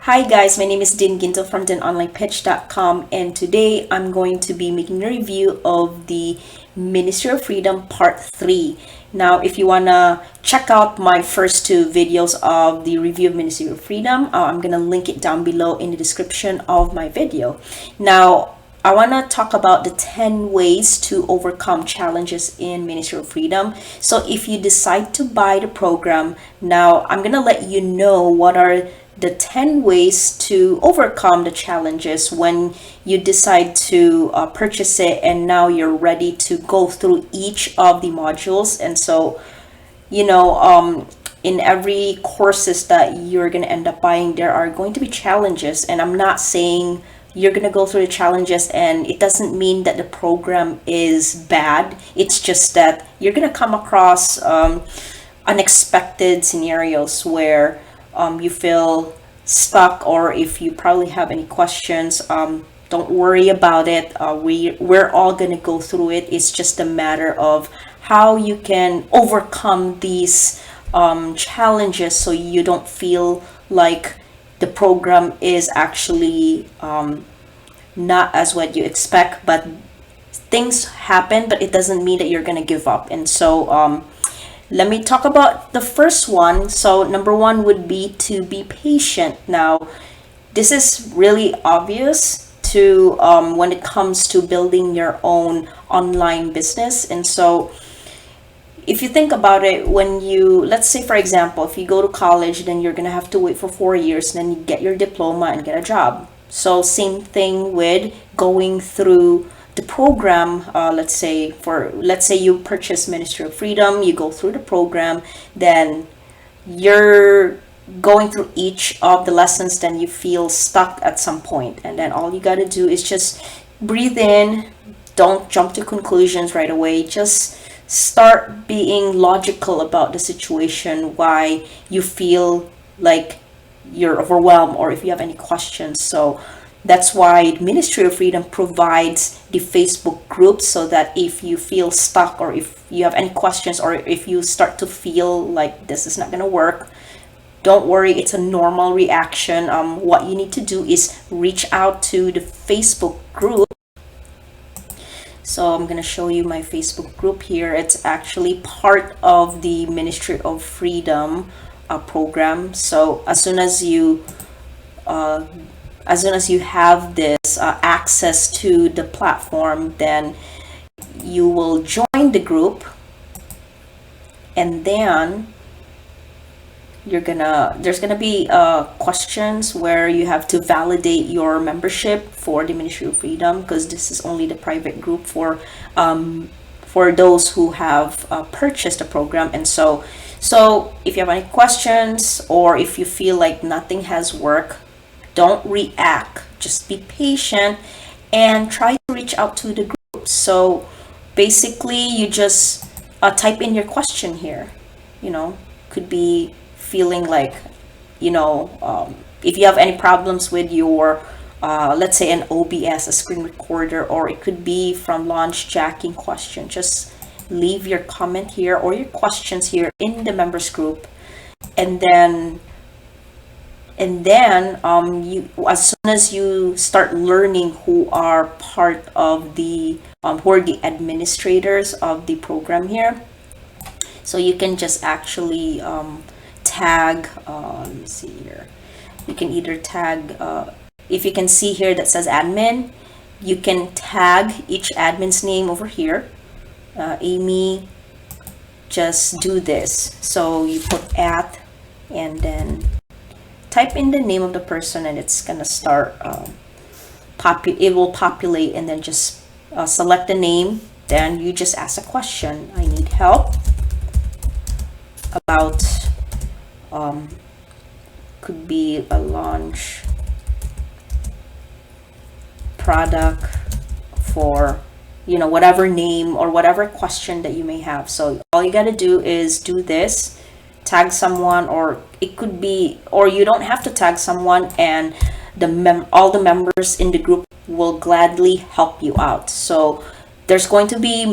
Hi guys, my name is Din Ginto from DinOnlinePitch.com, and today I'm going to be making a review of the Ministry of Freedom Part 3. Now, if you want to check out my first two videos of the review of Ministry of Freedom, I'm going to link it down below in the description of my video. Now, I want to talk about the 10 ways to overcome challenges in Ministry of Freedom. So if you decide to buy the program, now I'm going to let you know what are the 10 ways to overcome the challenges when you decide to purchase it, and now you're ready to go through each of the modules. And so, in every courses that you're going to end up buying, there are going to be challenges, and I'm not saying you're going to go through the challenges and it doesn't mean that the program is bad. It's just that you're going to come across unexpected scenarios where you feel stuck, or if you probably have any questions, don't worry about it. We're all going to go through it. It's just a matter of how you can overcome these challenges so you don't feel like the program is actually not as what you expect. But things happen, but it doesn't mean that you're going to give up. And so let me talk about the first one. So number one would be to be patient. Now, this is really obvious to when it comes to building your own online business. And so if you think about it, when you, let's say for example, if you go to college, then you're gonna have to wait for 4 years, then you get your diploma and get a job. So same thing with going through the program. Let's say you purchase Ministry of Freedom, you go through the program, then you're going through each of the lessons, then you feel stuck at some point, and then all you got to do is just breathe in. Don't jump to conclusions right away. Just start being logical about the situation, why you feel like you're overwhelmed, or if you have any questions. So that's why Ministry of Freedom provides the Facebook group, so that if you feel stuck, or if you have any questions, or if you start to feel like this is not going to work, don't worry, it's a normal reaction. What you need to do is reach out to the Facebook group. So I'm going to show you my Facebook group here. It's actually part of the Ministry of Freedom program. So as soon as you have this access to the platform, then you will join the group, and then there's gonna be questions where you have to validate your membership for the Ministry of Freedom, because this is only the private group for those who have purchased the program. And so if you have any questions, or if you feel like nothing has worked, don't react. Just be patient and try to reach out to the group. So basically, you just type in your question here. Could be feeling like, if you have any problems with your, let's say an OBS, a screen recorder, or it could be from launch jacking question. Just leave your comment here or your questions here in the members group, and then you, as soon as you start learning who are part of the who are the administrators of the program here, so you can just actually tag, let me see here, you can either tag, if you can see here that says admin, you can tag each admin's name over here. Amy, just do this. So you put at, and then type in the name of the person, and it's gonna start it will populate, and then just select the name. Then you just ask a question. I need help about could be a launch product for whatever name or whatever question that you may have. So all you got to do is do this, tag someone, or it could be, or you don't have to tag someone, and all the members in the group will gladly help you out. So there's going to be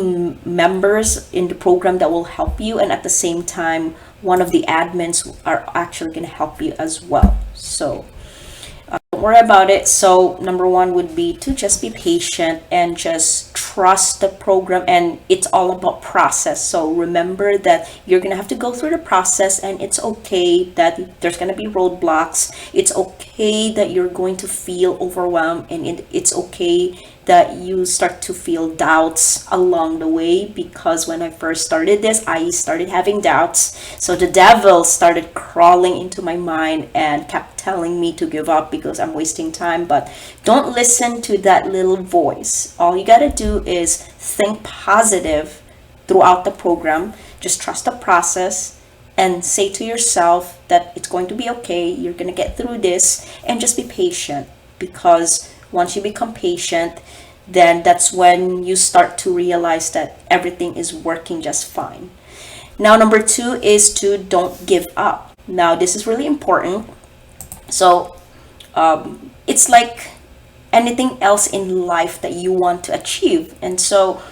members in the program that will help you, and at the same time one of the admins are actually going to help you as well. So worry about it. So number one would be to just be patient and just trust the program, and it's all about process. So remember that you're gonna have to go through the process, and it's okay that there's gonna be roadblocks. It's okay that you're going to feel overwhelmed, and it's okay that you start to feel doubts along the way, because when I first started this, I started having doubts. So the devil started crawling into my mind and kept telling me to give up because I'm wasting time. But don't listen to that little voice. All you gotta do is think positive throughout the program. Just trust the process and say to yourself that it's going to be okay. You're gonna get through this, and just be patient, because once you become patient, then that's when you start to realize that everything is working just fine. Now, number two is to don't give up. Now, this is really important. So, it's like anything else in life that you want to achieve. And so,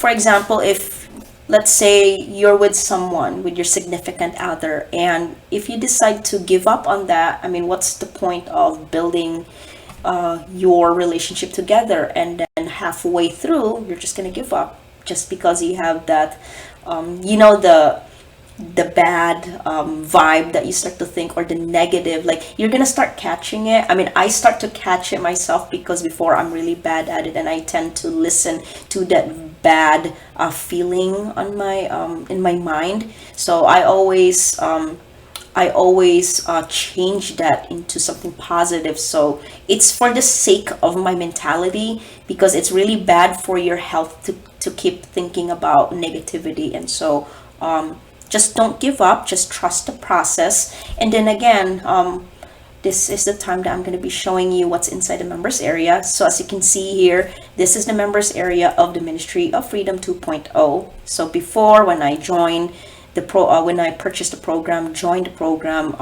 for example, if let's say you're with someone, with your significant other, and if you decide to give up on that, I mean, what's the point of building your relationship together, and then halfway through you're just gonna give up just because you have that the bad vibe that you start to think, or the negative, like you're gonna start catching it. I mean, I start to catch it myself, because before I'm really bad at it, and I tend to listen to that bad feeling on my in my mind. So I always change that into something positive. So it's for the sake of my mentality, because it's really bad for your health to keep thinking about negativity. And so just don't give up, just trust the process. And then again, this is the time that I'm going to be showing you what's inside the members area. So as you can see here, this is the members area of the Ministry of Freedom 2.0. So before, when I joined when I purchased the program, joined the program,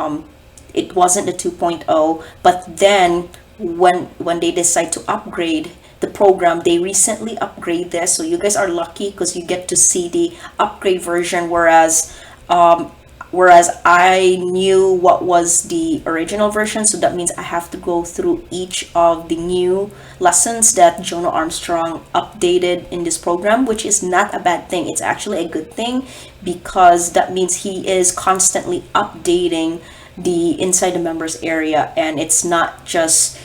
it wasn't the 2.0. But then when they decide to upgrade the program, they recently upgrade this. So you guys are lucky, because you get to see the upgrade version, whereas I knew what was the original version. So that means I have to go through each of the new lessons that Jono Armstrong updated in this program, which is not a bad thing. It's actually a good thing, because that means he is constantly updating the inside the members area, and it's not just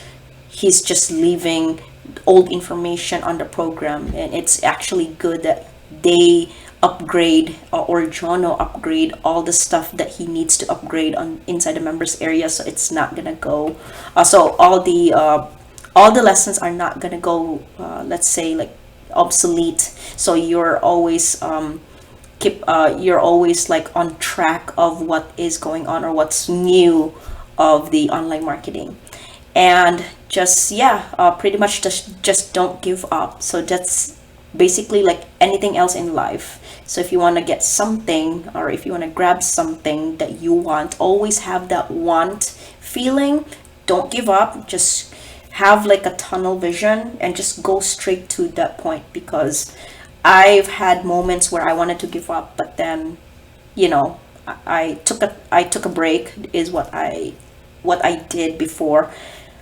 he's just leaving old information on the program. And it's actually good that they upgrade, or Jono upgrade all the stuff that he needs to upgrade on inside the members area, so it's not gonna go so all the lessons are not gonna go let's say like obsolete. So you're always you're always like on track of what is going on, or what's new of the online marketing. And just pretty much just don't give up. So that's basically like anything else in life. So if you want to get something, or if you want to grab something that you want, always have that want feeling. Don't give up. Just have like a tunnel vision and just go straight to that point, because I've had moments where I wanted to give up, but then I took a break, is what I did before.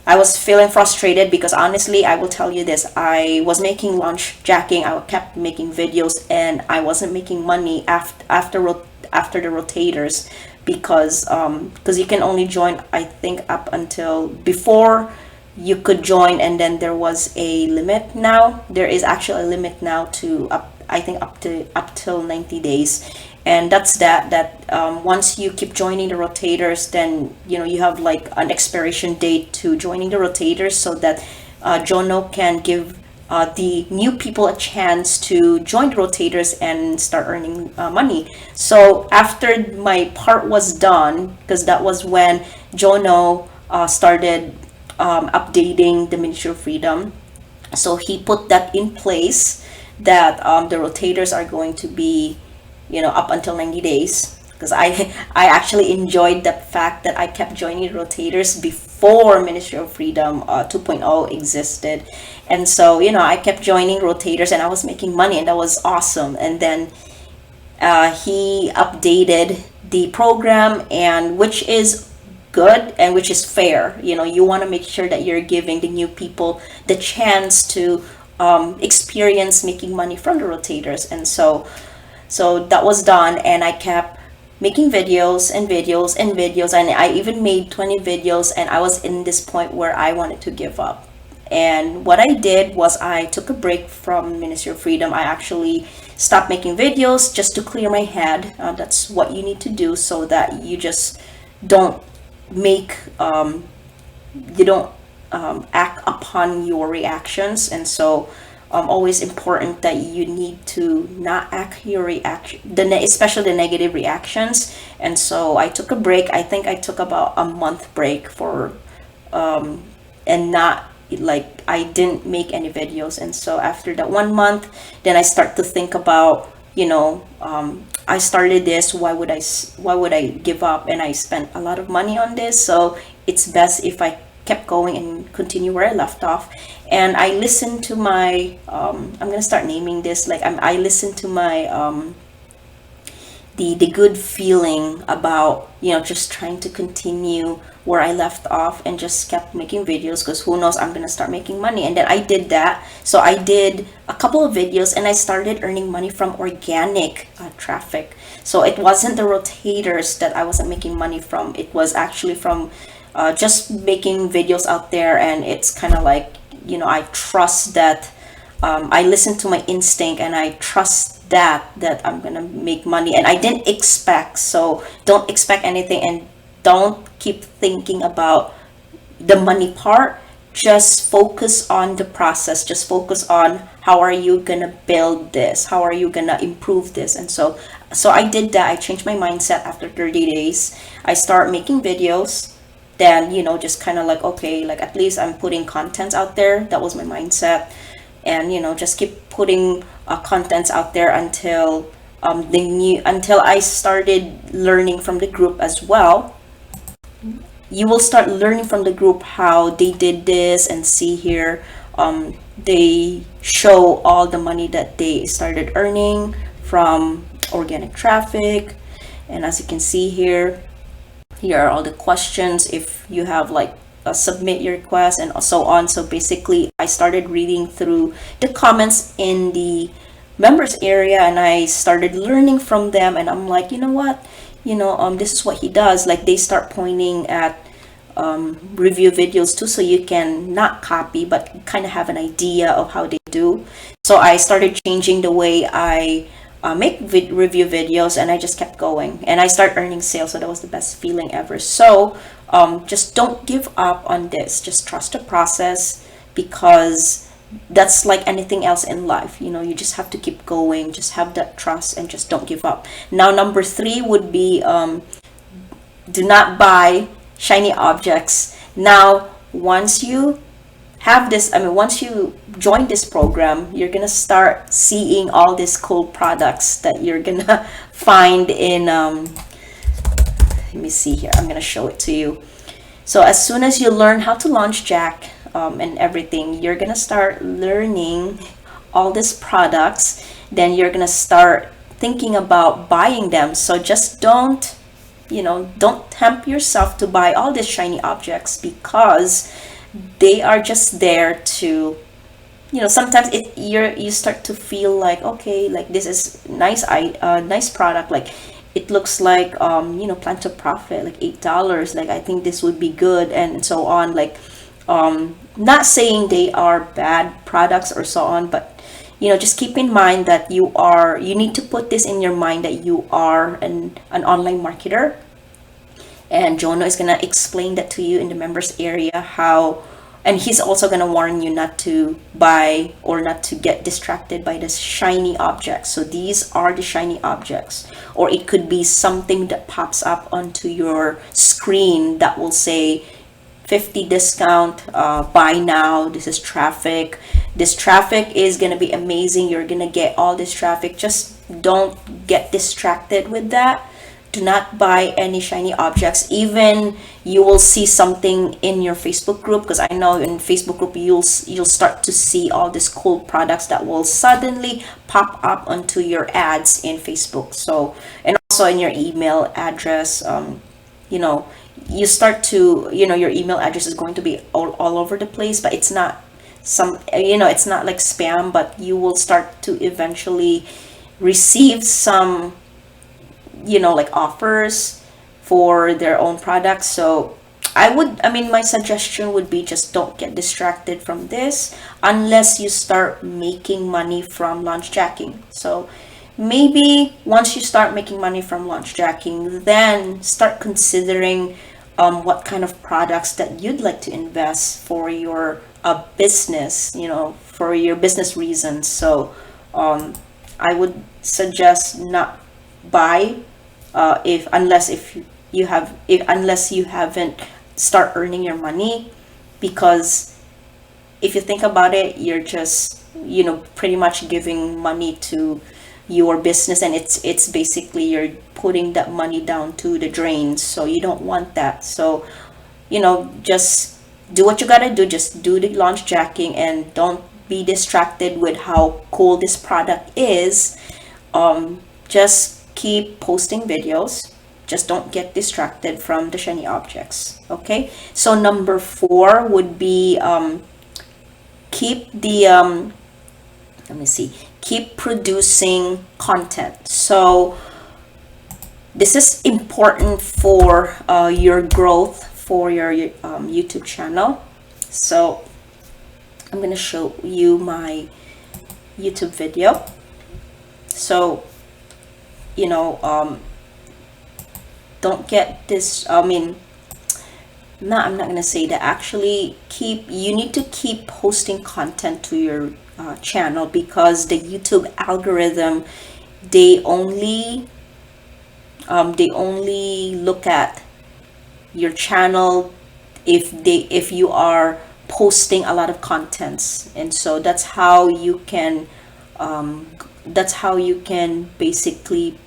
I was feeling frustrated, because honestly, I will tell you this, I was making lunch jacking, I kept making videos, and I wasn't making money after the rotators, because you can only join, I think, up until before you could join, and then there was a limit. Now there is actually a limit now to up till 90 days. And that's that once you keep joining the rotators, then you have like an expiration date to joining the rotators, so that Jono can give the new people a chance to join the rotators and start earning money. So after my part was done, because that was when Jono started updating the Ministry of Freedom, so he put that in place, that the rotators are going to be up until 90 days, because I actually enjoyed the fact that I kept joining rotators before Ministry of Freedom 2.0 existed. And so I kept joining rotators, and I was making money, and that was awesome. And then he updated the program, and which is good and which is fair. You want to make sure that you're giving the new people the chance to experience making money from the rotators. And so that was done, and I kept making videos and videos and videos, and I even made 20 videos, and I was in this point where I wanted to give up. And what I did was I took a break from Ministry of Freedom. I actually stopped making videos just to clear my head. That's what you need to do, so that you just don't make you don't act upon your reactions. And so always important that you need to not act your reaction, especially the negative reactions. And so I took a break. I think I took about a month break for and not like I didn't make any videos. And so after that 1 month, then I start to think about, I started this, why would I give up? And I spent a lot of money on this, so it's best if I kept going and continue where I left off. And I listened to my I'm gonna start naming this, like I listened to my the good feeling about just trying to continue where I left off, and just kept making videos, because who knows, I'm gonna start making money. And then I did that. So I did a couple of videos, and I started earning money from organic traffic. So it wasn't the rotators that I wasn't making money from. It was actually from just making videos out there. And it's kind of like, I trust that I listen to my instinct, and I trust that I'm gonna make money. And I didn't expect, so don't expect anything, and don't keep thinking about the money part. Just focus on the process. Just focus on how are you gonna build this, how are you gonna improve this. And so I did that. I changed my mindset after 30 days. I start making videos. Then just kind of like, okay, like at least I'm putting contents out there. That was my mindset. And just keep putting contents out there until until I started learning from the group as well. You will start learning from the group how they did this, and see here they show all the money that they started earning from organic traffic. And as you can see here are all the questions if you have like submit your request and so on. So basically I started reading through the comments in the members area, and I started learning from them. And I'm like, you know what, this is what he does. Like they start pointing at review videos too, so you can not copy but kind of have an idea of how they do. So I started changing the way I make review videos, and I just kept going, and I start earning sales. So that was the best feeling ever. So just don't give up on this. Just trust the process, because that's like anything else in life. You just have to keep going. Just have that trust, and just don't give up. Now number 3 would be do not buy shiny objects. Now once you have this, once you join this program, you're gonna start seeing all these cool products that you're gonna find in let me see here, I'm gonna show it to you. So as soon as you learn how to launch jack and everything, you're gonna start learning all these products. Then you're gonna start thinking about buying them. So just don't tempt yourself to buy all these shiny objects, because they are just there to, sometimes you start to feel like, okay, like this is nice product, like it looks like plan to profit like $8, like I think this would be good, and so on. Like not saying they are bad products or so on, but just keep in mind that you need to put this in your mind, that you are an online marketer. And Jono is gonna explain that to you in the members area, how, and he's also gonna warn you not to buy or not to get distracted by the shiny objects. So these are the shiny objects, or it could be something that pops up onto your screen that will say 50 discount, buy now, this is traffic. This traffic is gonna be amazing. You're gonna get all this traffic. Just don't get distracted with that. Do not buy any shiny objects. Even you will see something in your Facebook group, because I know in Facebook group you'll start to see all these cool products that will suddenly pop up onto your ads in Facebook. So, and also in your email address, you start to, your email address is going to be all over the place, but it's not it's not like spam, but you will start to eventually receive some, like offers for their own products. So my suggestion would be, just don't get distracted from this unless you start making money from launch jacking. So maybe once you start making money from launch jacking, then start considering what kind of products that you'd like to invest for your business, for your business reasons. So I would suggest not buy if unless you haven't start earning your money, because if you think about it, you're just pretty much giving money to your business, and it's basically you're putting that money down to the drain. So you don't want that. So just do what you gotta do. Just do the launch jacking, and don't be distracted with how cool this product is. Just keep posting videos. Just don't get distracted from the shiny objects. Okay, so number 4 would be keep the keep producing content. So this is important for your growth for your YouTube channel. So I'm gonna show you my YouTube video. So don't get this, I'm not gonna say that. Actually, you need to keep posting content to your channel, because the YouTube algorithm, they only look at your channel if you are posting a lot of contents. And so that's how you can basically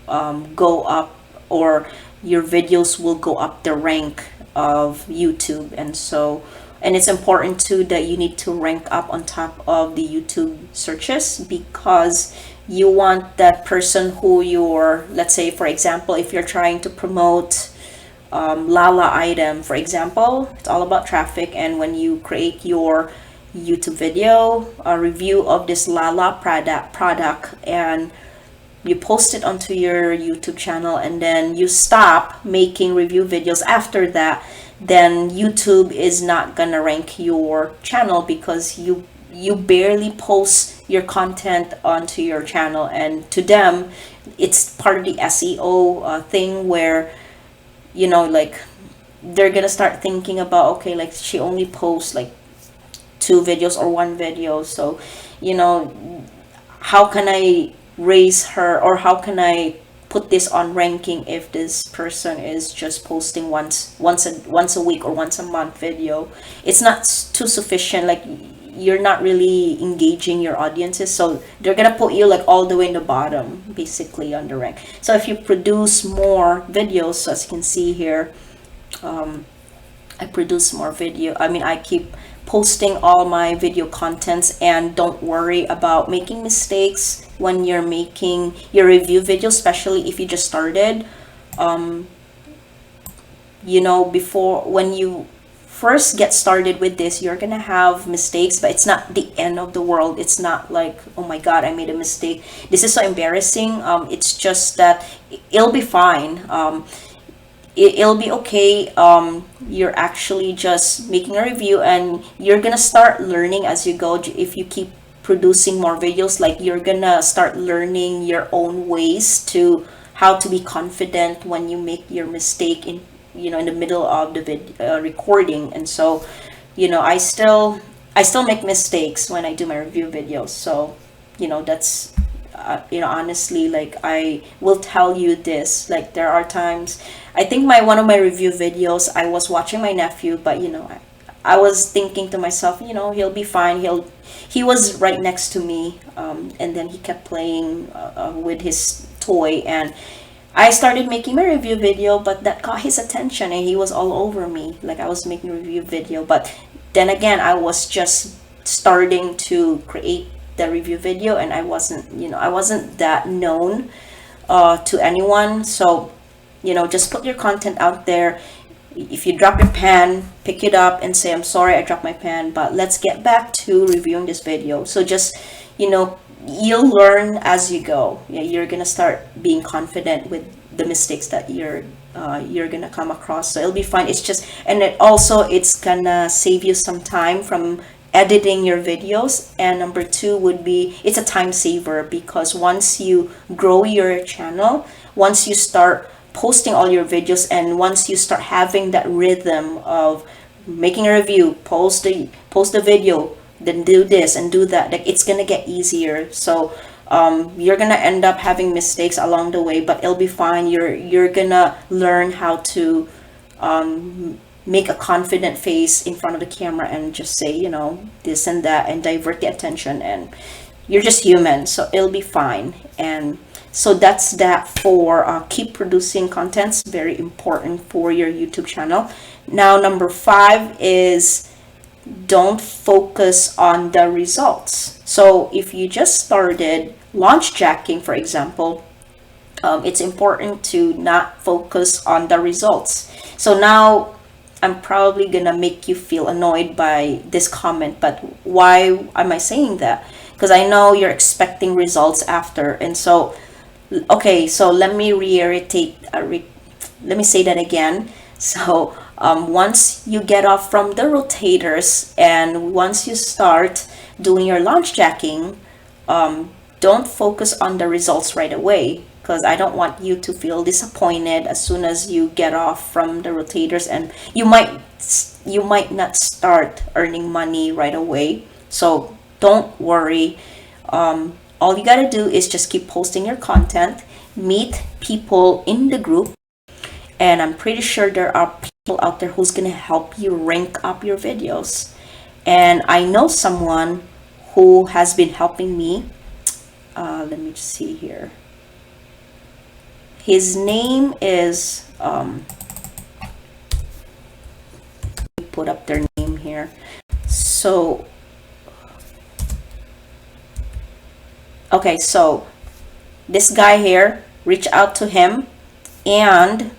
go up, or your videos will go up the rank of YouTube. And it's important too that you need to rank up on top of the YouTube searches, because you want that person who let's say, for example, if you're trying to promote Lala item, for example, it's all about traffic. And when you create your YouTube video, a review of this Lala product, and you post it onto your YouTube channel, and then you stop making review videos after that, then YouTube is not gonna rank your channel, because you barely post your content onto your channel. And to them, it's part of the SEO thing, where like they're gonna start thinking about, okay, like she only posts like 2 videos or 1 video, so how can I raise her, or how can I put this on ranking if this person is just posting once a week or once a month video? It's not too sufficient. Like, you're not really engaging your audiences, so they're gonna put you like all the way in the bottom, basically, on the rank. So if you produce more videos, so as you can see here, I produce more video. I keep posting all my video contents, and don't worry about making mistakes when you're making your review video, especially if you just started. Before, when you first get started with this, you're gonna have mistakes, but it's not the end of the world. It's not like, oh my god, I made a mistake, this is so embarrassing. It's just that it'll be fine. It'll be okay. You're actually just making a review, and you're gonna start learning as you go. If you keep producing more videos, like, you're gonna start learning your own ways to how to be confident when you make your mistake in the middle of the recording. And so I still make mistakes when I do my review videos. So that's honestly, like, I will tell you this, like, there are times, I think one of my review videos, I was watching my nephew, but I was thinking to myself, he'll be fine. He was right next to me, and then he kept playing with his toy, and I started making my review video, but that caught his attention, and he was all over me, like I was making a review video. But then again, I was just starting to create the review video, and I wasn't that known to anyone. So just put your content out there. if you drop your pen, pick it up and say, I'm sorry I dropped my pen, but let's get back to reviewing this video. So just, you'll learn as you go. Yeah, you're gonna start being confident with the mistakes that you're gonna come across. So it'll be fine. It's just, and it's gonna save you some time from editing your videos. And number two would be, it's a time saver, because once you grow your channel, once you start posting all your videos, and once you start having that rhythm of making a review, post the video, then do this and do that, like, it's gonna get easier. So you're gonna end up having mistakes along the way, but it'll be fine. You're gonna learn how to make a confident face in front of the camera and just say, this and that, and divert the attention, and you're just human, so it'll be fine. And so that's that for keep producing contents, very important for your YouTube channel. Now, number 5 is don't focus on the results. So if you just started launch jacking, for example, it's important to not focus on the results. So now I'm probably gonna make you feel annoyed by this comment, but why am I saying that? Because I know you're expecting results after. And so, okay, so let me reiterate, let me say that again. So once you get off from the rotators and once you start doing your launch jacking, don't focus on the results right away, because I don't want you to feel disappointed as soon as you get off from the rotators, and you might not start earning money right away. So don't worry. All you gotta do is just keep posting your content, meet people in the group, and I'm pretty sure there are people out there who's gonna help you rank up your videos. And I know someone who has been helping me. Let me just see here. His name is put up their name here. So okay, so this guy here, reach out to him, and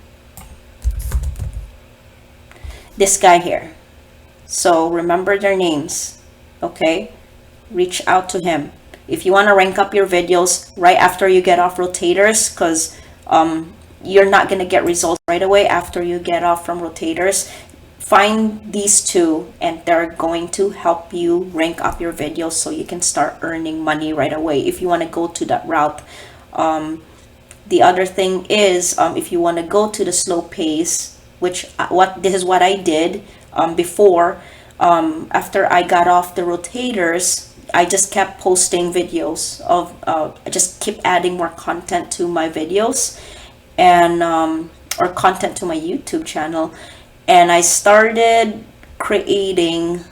this guy here. So remember their names, okay? Reach out to him if you want to rank up your videos right after you get off rotators, because you're not going to get results right away after you get off from rotators. Find these two, and they're going to help you rank up your videos so you can start earning money right away if you want to go to that route. The other thing is, if you want to go to the slow pace, which this is what I did before. After I got off the rotators, I just kept posting videos of I just keep adding more content to my videos, and or content to my YouTube channel, and I started creating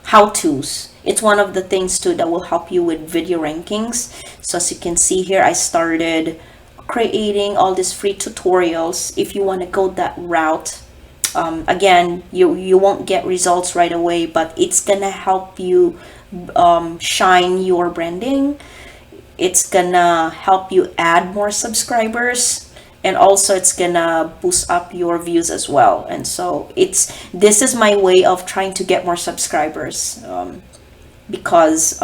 how-tos. It's one of the things too that will help you with video rankings. So as you can see here, I started creating all these free tutorials. If you want to go that route, again, you won't get results right away, but it's gonna help you shine your branding. It's gonna help you add more subscribers, and also it's gonna boost up your views as well. And so this is my way of trying to get more subscribers, because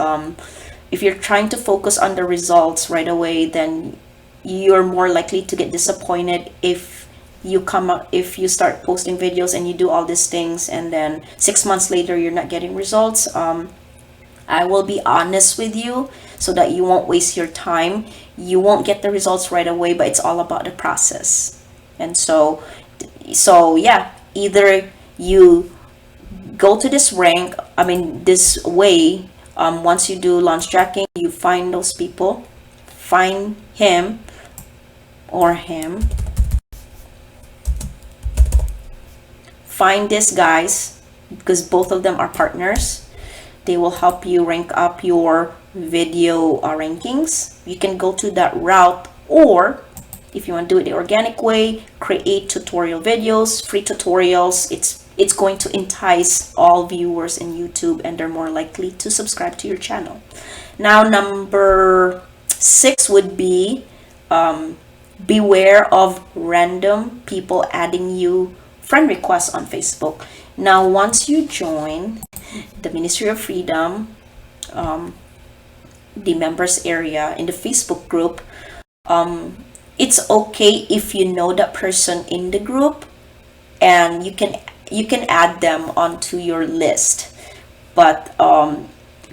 if you're trying to focus on the results right away, then you're more likely to get disappointed if you start posting videos and you do all these things, and then 6 months later you're not getting results. I will be honest with you so that you won't waste your time. You won't get the results right away, but it's all about the process. And so yeah, either you go to this this way. Once you do launch tracking, you find those people, find him or him, find these guys, because both of them are partners. They will help you rank up your video rankings. You can go to that route, or if you want to do it the organic way, create tutorial videos, free tutorials. It's going to entice all viewers in YouTube, and they're more likely to subscribe to your channel. Now, number 6 would be beware of random people adding you friend request on Facebook. Now, once you join the Ministry of Freedom, the members area in the Facebook group, it's okay if you know that person in the group, and you can add them onto your list. But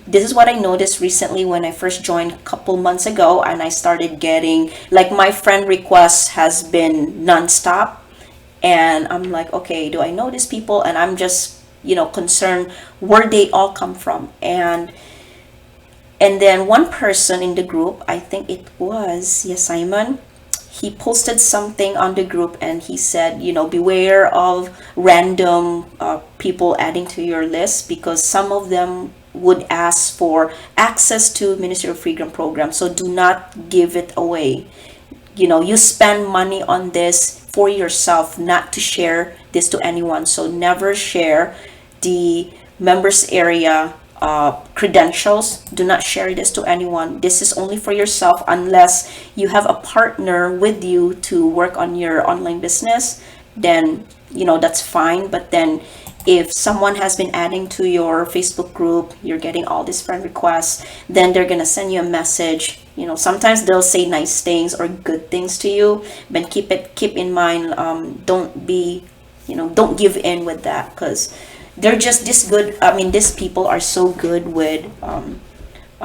this is what I noticed recently when I first joined a couple months ago, and I started getting, like, my friend request has been nonstop, and I'm like, okay, do I know these people? And I'm just, concerned where they all come from. And then one person in the group, I think it was Simon, he posted something on the group, and he said, beware of random people adding to your list, because some of them would ask for access to Ministry of Freedom program. So do not give it away. You spend money on this for yourself, not to share this to anyone. So never share the members area credentials. Do not share this to anyone. This is only for yourself, unless you have a partner with you to work on your online business. Then that's fine. But then if someone has been adding to your Facebook group, you're getting all these friend requests, then they're gonna send you a message. Sometimes they'll say nice things or good things to you, but keep in mind, don't give in with that, because they're just this good. These people are so good with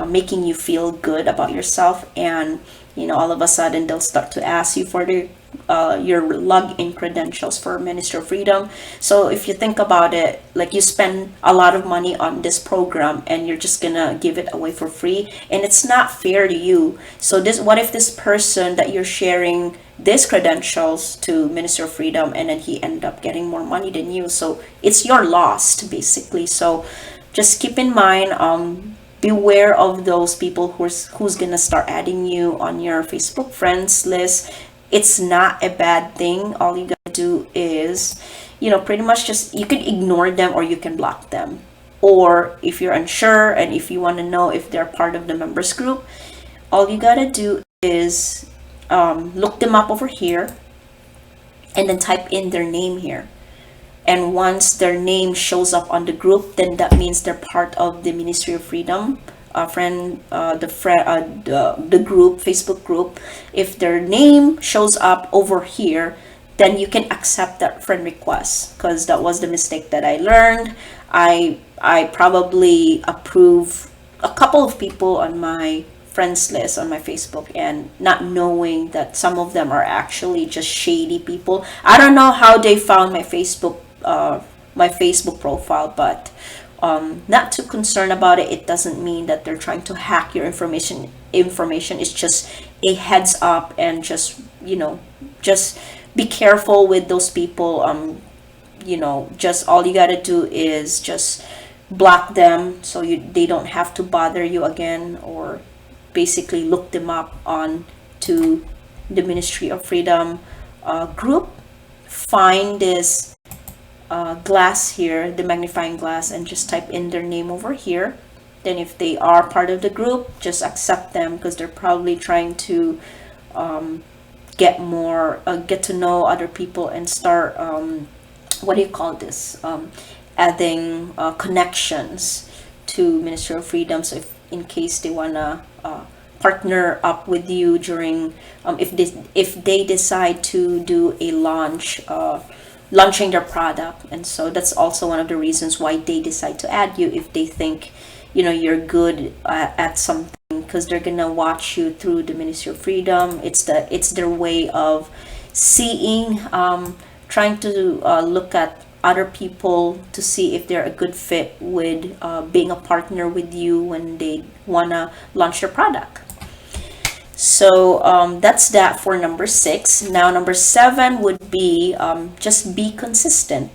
making you feel good about yourself, and all of a sudden they'll start to ask you for your login credentials for Ministry of Freedom. So if you think about it, like, you spend a lot of money on this program and you're just gonna give it away for free, and it's not fair to you. So what if this person that you're sharing these credentials to Ministry of Freedom, and then he end up getting more money than you? So it's your loss, basically. So just keep in mind, beware of those people who's gonna start adding you on your Facebook friends list. It's not a bad thing. All you gotta do is, pretty much just, you can ignore them or you can block them. Or if you're unsure and if you want to know if they're part of the members group, all you gotta do is look them up over here and then type in their name here. And once their name shows up on the group, then that means they're part of the Ministry of Freedom the group, Facebook group. If their name shows up over here, then you can accept that friend request, because that was the mistake that I learned. I probably approve a couple of people on my friends list on my Facebook, and not knowing that some of them are actually just shady people. I don't know how they found my Facebook profile, but not too concerned about it. It doesn't mean that they're trying to hack your information. It's just a heads up, and just be careful with those people. Just all you gotta do is just block them, so they don't have to bother you again, or basically look them up on to the Ministry of Freedom group. Find this glass here, the magnifying glass, and just type in their name over here. Then if they are part of the group, just accept them, because they're probably trying to get to know other people and start what do you call this, adding connections to Ministry of Freedom. So if in case they wanna partner up with you during if they decide to do a launching their product. And so that's also one of the reasons why they decide to add you, if they think you're good at something, because they're gonna watch you through the Ministry of Freedom. It's their way of seeing, trying to look at other people to see if they're a good fit with being a partner with you when they wanna launch their product. So that's that for number 6. Now number 7 would be just be consistent.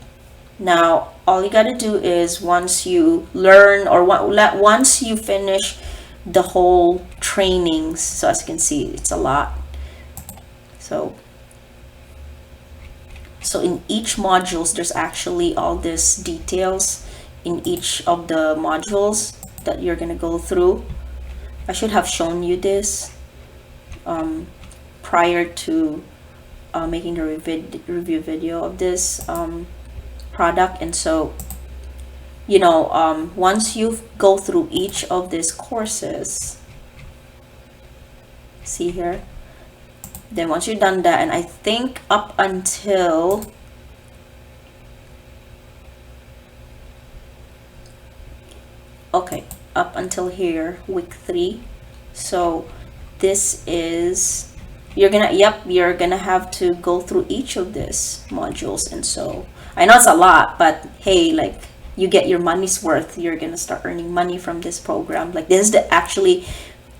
Now all you gotta do is, once you learn, or once you finish the whole trainings, so as you can see, it's a lot. So in each modules, there's actually all these details in each of the modules that you're gonna go through. I should have shown you this prior to making the review video of this product. And so, you know, once you go through each of these courses, see here, then once you've done that, and I think up until up until here, week 3. So this is, you're gonna have to go through each of these modules. And so I know it's a lot, but hey, like, you get your money's worth. You're gonna start earning money from this program. Like, this is actually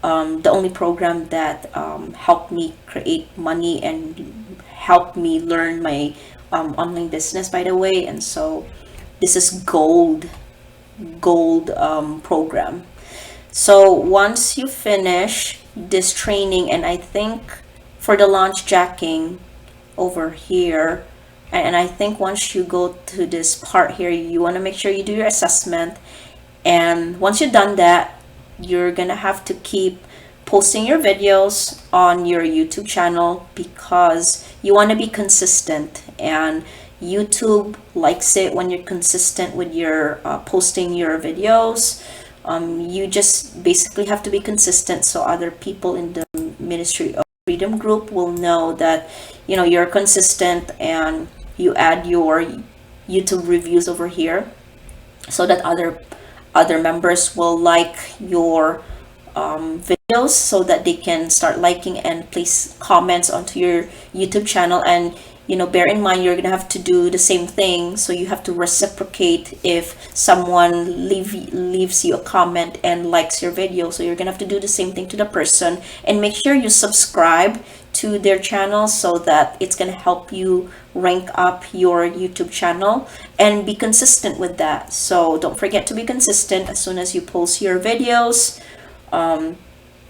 the only program that helped me create money and helped me learn my online business, by the way. And so this is gold program. So once you finish this training, and I think for the launch jacking over here, and I think once you go to this part here, you want to make sure you do your assessment. And once you've done that, you're gonna have to keep posting your videos on your YouTube channel, because you want to be consistent, and YouTube likes it when you're consistent with your posting your videos. You just basically have to be consistent, so other people in the Ministry of Freedom group will know that, you know, you're consistent, and you add your YouTube reviews over here, so that other members will like your videos, so that they can start liking and place comments onto your YouTube channel. And, you know, bear in mind, you're gonna have to do the same thing, so you have to reciprocate if someone leaves you a comment and likes your video. So you're gonna have to do the same thing to the person, and make sure you subscribe to their channel, so that it's gonna help you rank up your YouTube channel, and be consistent with that. So don't forget to be consistent. As soon as you post your videos,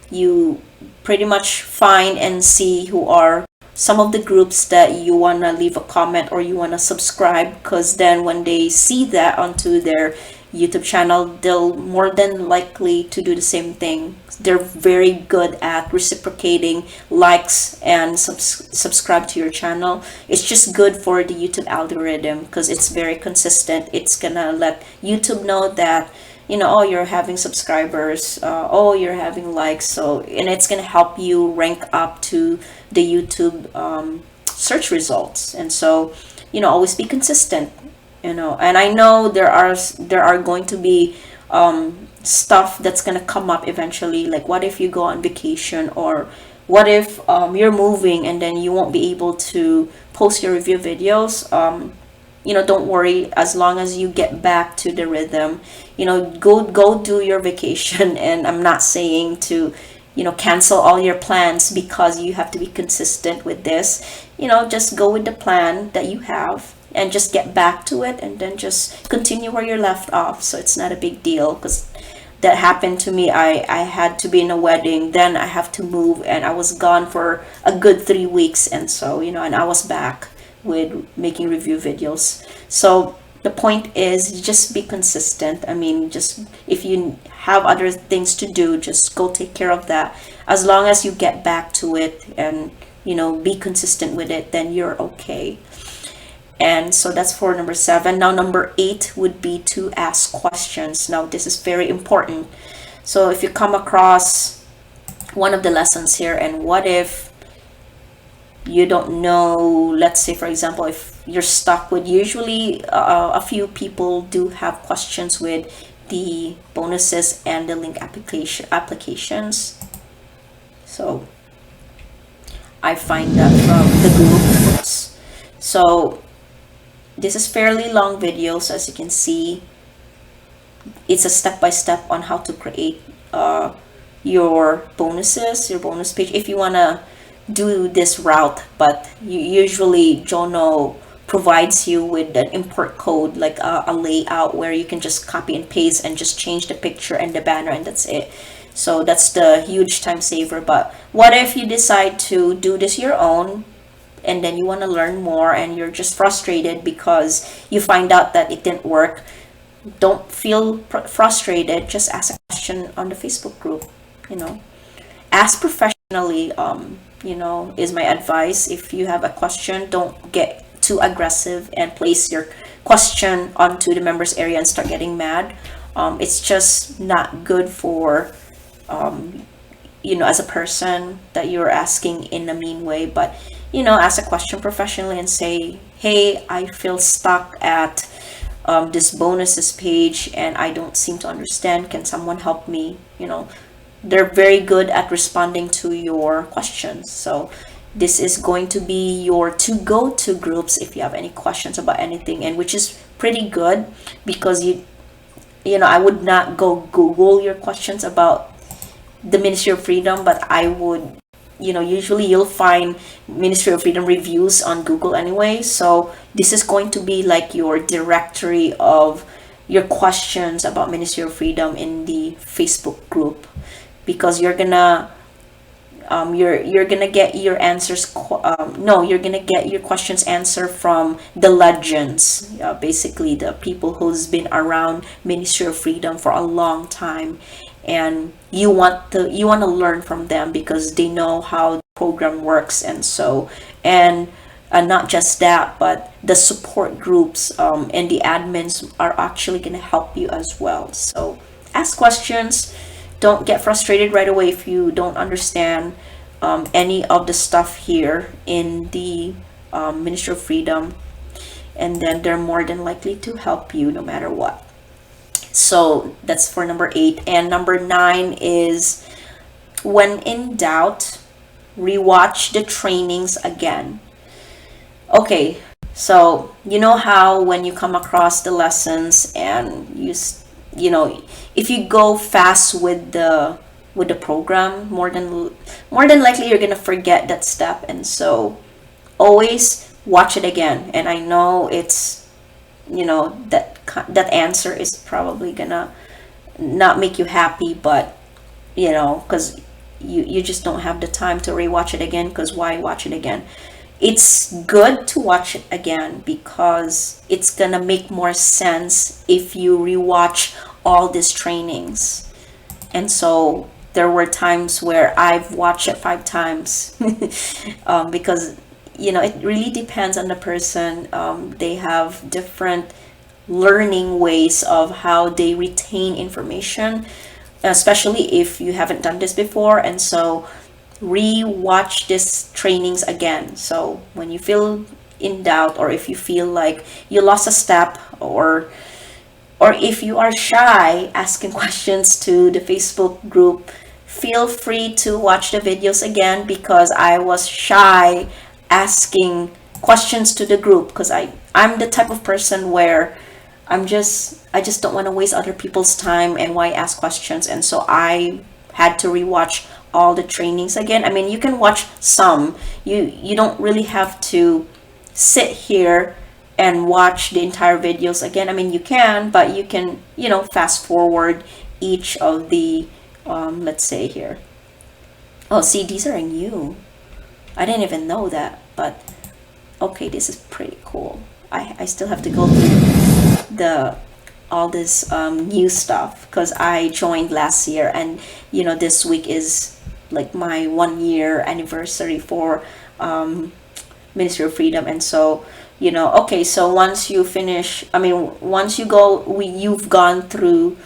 you pretty much find and see who are some of the groups that you want to leave a comment or you want to subscribe, because then when they see that onto their YouTube channel, they'll more than likely to do the same thing. They're very good at reciprocating likes and subscribe to your channel. It's just good for the YouTube algorithm, because it's very consistent. It's gonna let YouTube know that, you know, oh, you're having subscribers, oh, you're having likes. So, and it's gonna help you rank up to the YouTube search results. And so, you know, always be consistent, you know. And I know there are going to be stuff that's gonna come up eventually, like what if you go on vacation, or what if you're moving and then you won't be able to post your review videos. You know, don't worry, as long as you get back to the rhythm, you know, go do your vacation. And I'm not saying to, you know, cancel all your plans because you have to be consistent with this. You know, just go with the plan that you have and just get back to it, and then just continue where you're left off. So it's not a big deal, because that happened to me. I had to be in a wedding, then I have to move, and I was gone for a good 3 weeks. And so, you know, and I was back with making review videos. So the point is, just be consistent. I mean, just if you have other things to do, just go take care of that. As long as you get back to it and, you know, be consistent with it, then you're okay. And so that's for number 7. Now number 8 would be to ask questions. Now this is very important. So if you come across one of the lessons here, and what if you don't know, let's say for example, if you're stuck with, usually a few people do have questions with the bonuses and the link applications. So I find that from the group. So this is fairly long videos. As you can see, it's a step-by-step on how to create your bonuses, your bonus page, if you want to do this route. But usually Jono provides you with an import code, like a layout where you can just copy and paste and just change the picture and the banner, and that's it. So that's the huge time saver. But what if you decide to do this your own, and then you want to learn more, and you're just frustrated because you find out that it didn't work? Don't feel frustrated. Just ask a question on the Facebook group, you know. ask professionally, is my advice. If you have a question, don't get too aggressive and place your question onto the members area and start getting mad. It's just not good for, as a person that you're asking in a mean way. But, ask a question professionally and say, hey, I feel stuck at this bonuses page and I don't seem to understand. Can someone help me? They're very good at responding to your questions. So this is going to be your to-go-to groups if you have any questions about anything, and which is pretty good because I would not go Google your questions about the Ministry of Freedom, but I would, usually you'll find Ministry of Freedom reviews on Google anyway. So this is going to be like your directory of your questions about Ministry of Freedom in the Facebook group, because you're gonna get your answers no you're gonna get your questions answered from the legends, basically the people who's been around Ministry of Freedom for a long time, and you want to learn from them because they know how the program works. And not just that, but the support groups and the admins are actually going to help you as well. So ask questions. Don't get frustrated right away if you don't understand any of the stuff here in the Ministry of Freedom, and then they're more than likely to help you no matter what. So that's for number 8. And number 9 is, when in doubt, rewatch the trainings again. Okay, so you know how when you come across the lessons and if you go fast with the program, more than likely you're gonna forget that step, and so always watch it again. And I know it's that answer is probably gonna not make you happy, but because you just don't have the time to rewatch it again, because why watch it again? It's good to watch it again because it's gonna make more sense if you rewatch all these trainings. And so there were times where I've watched it 5 times because it really depends on the person. They have different learning ways of how they retain information, especially if you haven't done this before. And so re-watch these trainings again. So when you feel in doubt, or if you feel like you lost a step, or if you are shy asking questions to the Facebook group, feel free to watch the videos again, because I was shy asking questions to the group because I'm the type of person where I just don't want to waste other people's time, and why ask questions. And so I had to rewatch all the trainings again. I mean, you can watch some. You don't really have to sit here and watch the entire videos again. I mean, you can, but you can, fast forward each of the let's say here. Oh, see, these are new. I didn't even know that, but okay, this is pretty cool. I still have to go through all this new stuff because I joined last year, and this week is like my 1-year anniversary for Ministry of Freedom. And so okay, so once you finish, once you've gone through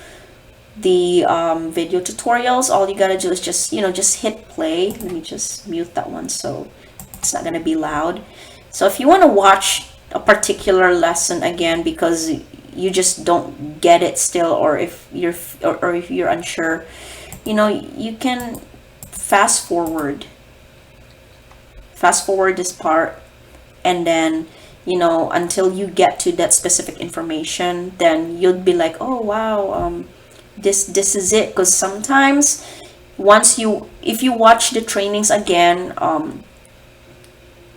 the video tutorials, all you gotta do is just hit play. Let me just mute that one so it's not gonna be loud. So if you want to watch a particular lesson again because you just don't get it still, or if you're unsure, you can fast forward this part, and then until you get to that specific information, then you'll be like, oh wow, this is it. Because sometimes if you watch the trainings again,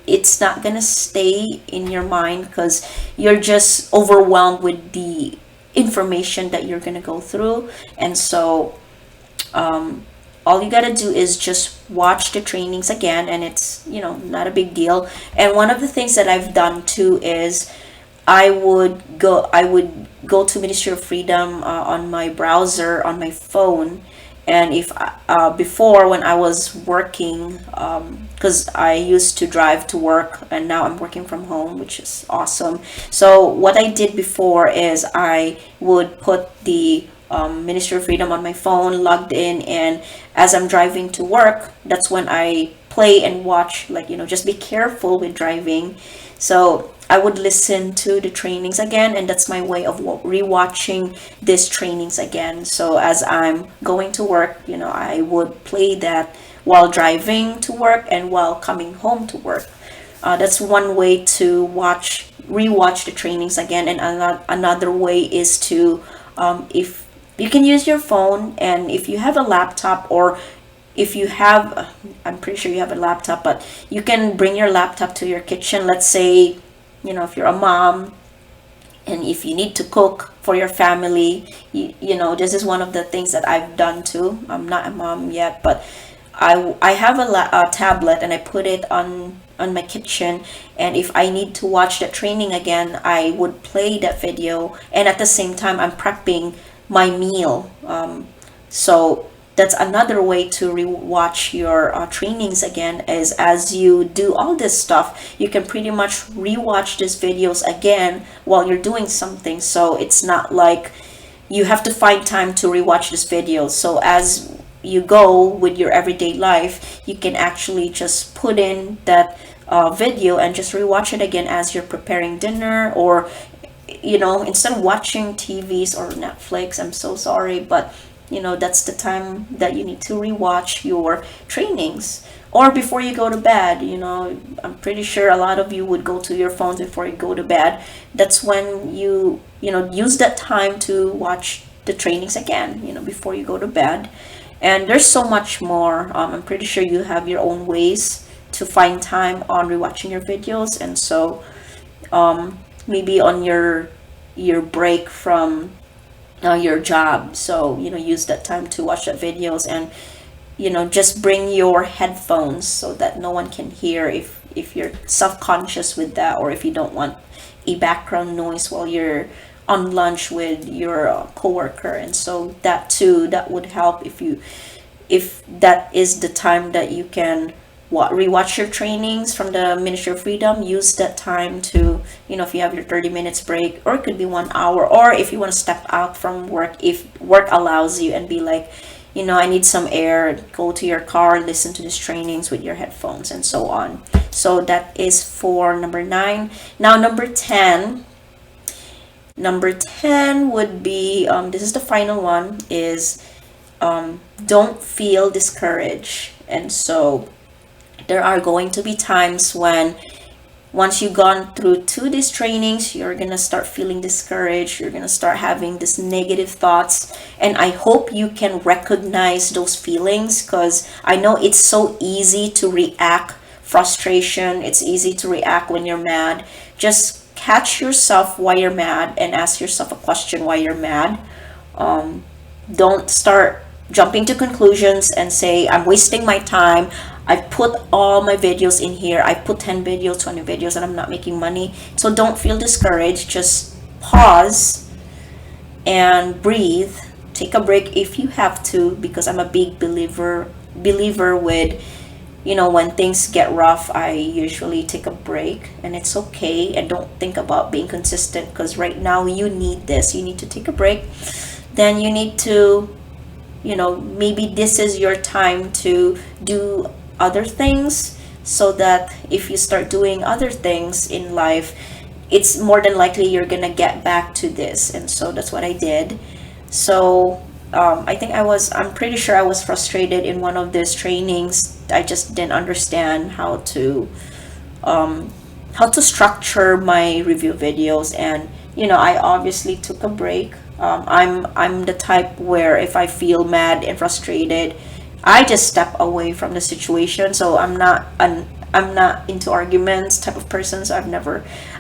it's not gonna stay in your mind because you're just overwhelmed with the information that you're gonna go through. And so all you gotta do is just watch the trainings again, and it's not a big deal. And one of the things that I've done too is I would go to Ministry of Freedom on my browser on my phone, And if before, when I was working, because I used to drive to work, and now I'm working from home, which is awesome. So what I did before is I would put the Ministry of Freedom on my phone, logged in, and as I'm driving to work, that's when I play and watch, like, just be careful with driving. So I would listen to the trainings again, and that's my way of rewatching these trainings again. So as I'm going to work, I would play that while driving to work and while coming home to work. That's one way to rewatch the trainings again. And another way is to, if you can use your phone, and if you have a laptop, or if you have, I'm pretty sure you have a laptop, but you can bring your laptop to your kitchen. Let's say, if you're a mom and if you need to cook for your family, this is one of the things that I've done too. I'm not a mom yet, but I have a tablet, and I put it on my kitchen, and if I need to watch the training again, I would play that video, and at the same time I'm prepping my meal. So that's another way to rewatch your trainings again, is as you do all this stuff, you can pretty much rewatch these videos again while you're doing something. So it's not like you have to find time to rewatch these videos. So as you go with your everyday life, you can actually just put in that video and just rewatch it again as you're preparing dinner, or instead of watching TVs or Netflix. I'm so sorry, but that's the time that you need to rewatch your trainings, or before you go to bed. I'm pretty sure a lot of you would go to your phones before you go to bed. That's when you use that time to watch the trainings again, before you go to bed. And there's so much more. I'm pretty sure you have your own ways to find time on rewatching your videos. And so maybe on your break from your job, so use that time to watch that videos, and just bring your headphones so that no one can hear, if you're self-conscious with that, or if you don't want a background noise while you're on lunch with your coworker. And so that too, that would help. If that is the time that you can rewatch your trainings from the Ministry of Freedom, use that time to, if you have your 30 minutes break, or it could be 1 hour, or if you want to step out from work, if work allows you, and be like, I need some air, go to your car, listen to these trainings with your headphones, and so on. So that is for number 9. Now number 10 would be, this is the final one, is don't feel discouraged. And so there are going to be times when, once you've gone through 2 these trainings, you're gonna start feeling discouraged. You're gonna start having these negative thoughts, and I hope you can recognize those feelings, because I know it's so easy to react frustration. It's easy to react when you're mad. Just catch yourself while you're mad and ask yourself a question why you're mad. Don't start jumping to conclusions and say, I'm wasting my time. I've put all my videos in here. I put 10 videos, 20 videos, and I'm not making money. So don't feel discouraged. Just pause and breathe. Take a break if you have to, because I'm a big believer with, when things get rough, I usually take a break, and it's okay. And don't think about being consistent, because right now you need this. You need to take a break. Then you need to, maybe this is your time to do other things, so that if you start doing other things in life, it's more than likely you're gonna get back to this. And so that's what I did. So I'm pretty sure I was frustrated in one of these trainings. I just didn't understand how to structure my review videos, and I obviously took a break. I'm the type where if I feel mad and frustrated, I just step away from the situation. So I'm not into arguments type of person. So